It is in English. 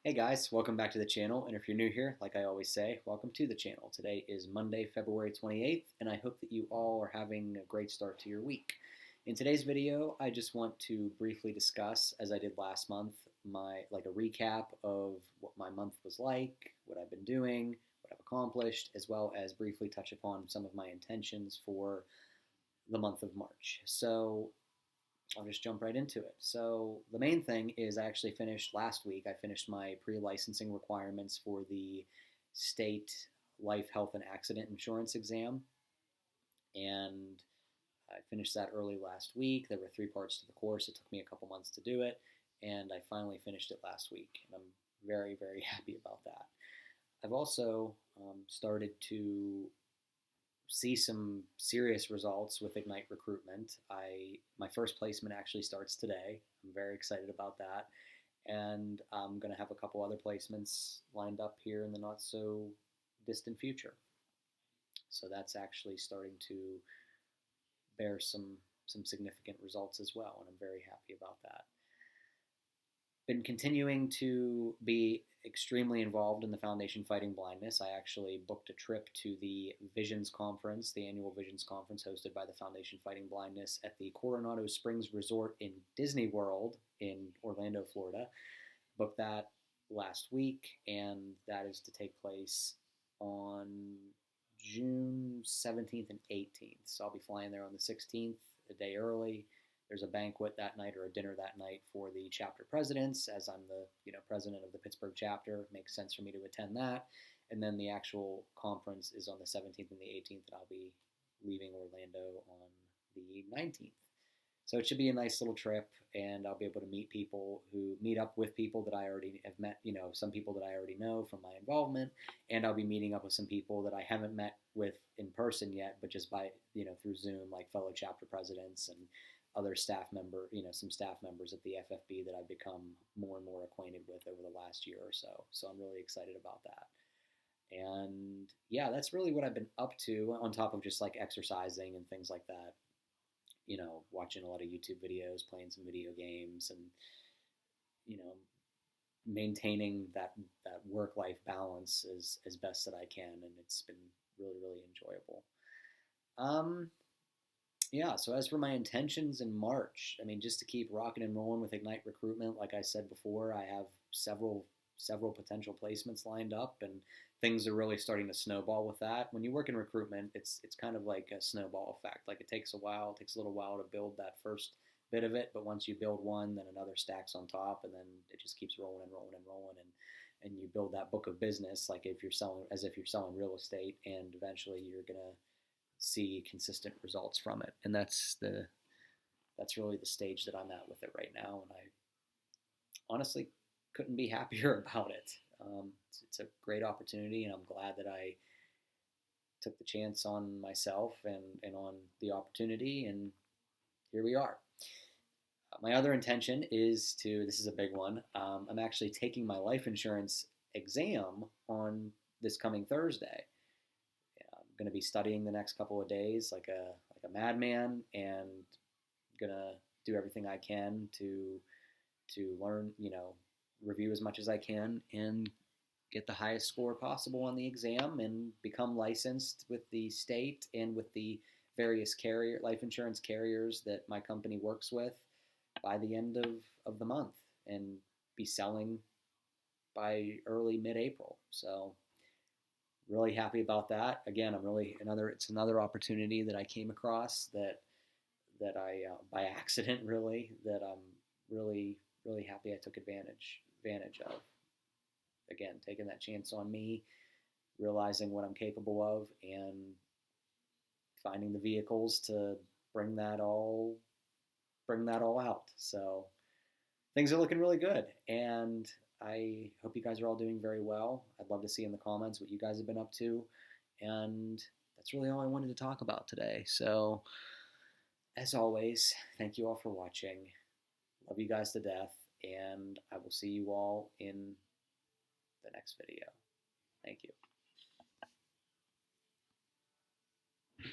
Hey guys, welcome back to the channel, and if you're new here, like I always say, welcome to the channel. Today is Monday, February 28th, and I hope that you all are having a great start to your week. In today's video, I just want to briefly discuss, as I did last month, a recap of what my month was like, what I've been doing, what I've accomplished, as well as briefly touch upon some of my intentions for the month of March. So I'll just jump right into it. So the main thing is I actually finished last week. I finished my pre-licensing requirements for the state life, health, and accident insurance exam, and I finished that early last week. There were three parts to the course. It took me a couple months to do it, and I finally finished it last week, and I'm very, very happy about that. I've also started to see some serious results with Ignite Recruitment. My first placement actually starts today. I'm very excited about that, and I'm going to have a couple other placements lined up here in the not so distant future. So that's actually starting to bear some significant results as well, and I'm very happy about that. Been continuing to be extremely involved in the Foundation Fighting Blindness. I actually booked a trip to the Visions Conference, the annual Visions Conference hosted by the Foundation Fighting Blindness at the Coronado Springs Resort in Disney World in Orlando, Florida. Booked that last week, and that is to take place on June 17th and 18th. So I'll be flying there on the 16th, a day early. There's a banquet that night or a dinner that night for the chapter presidents. As I'm the president of the Pittsburgh chapter, it makes sense for me to attend that. And then the actual conference is on the 17th and the 18th, and I'll be leaving Orlando on the 19th. So it should be a nice little trip, and I'll be able to meet up with people that I already have met, some people that I already know from my involvement, and I'll be meeting up with some people that I haven't met with in person yet, but just by, through Zoom, like fellow chapter presidents and other some staff members at the FFB that I've become more and more acquainted with over the last year or so. So I'm really excited about that. And yeah, that's really what I've been up to on top of just like exercising and things like that. Watching a lot of YouTube videos, playing some video games, and you know, maintaining that work life balance as best that I can, and it's been really really enjoyable. Um, yeah. So as for my intentions in March, I mean, just to keep rocking and rolling with Ignite Recruitment, like I said before, I have several potential placements lined up, and things are really starting to snowball with that. When you work in recruitment, it's kind of like a snowball effect. Like it takes a little while to build that first bit of it, but once you build one, then another stacks on top, and then it just keeps rolling and rolling and rolling, and you build that book of business like if you're selling real estate, and eventually you're gonna see consistent results from it. And that's really the stage that I'm at with it right now, and I honestly couldn't be happier about it. It's a great opportunity, and I'm glad that I took the chance on myself and on the opportunity, and here we are. My other intention is this is a big one. I'm actually taking my life insurance exam on this coming Thursday. I'm going to be studying the next couple of days like a madman, and going to do everything I can to learn, review as much as I can and get the highest score possible on the exam and become licensed with the state and with the various life insurance carriers that my company works with by the end of the month, and be selling by early mid-April. So really happy about that. Again, it's another opportunity that I came across that I by accident really, that I'm really really happy I took advantage of. Again, taking that chance on me, realizing what I'm capable of, and finding the vehicles to bring that all out. So things are looking really good, and I hope you guys are all doing very well. I'd love to see in the comments what you guys have been up to, and that's really all I wanted to talk about today. So as always, thank you all for watching. Love you guys to death, and I will see you all in the next video. Thank you.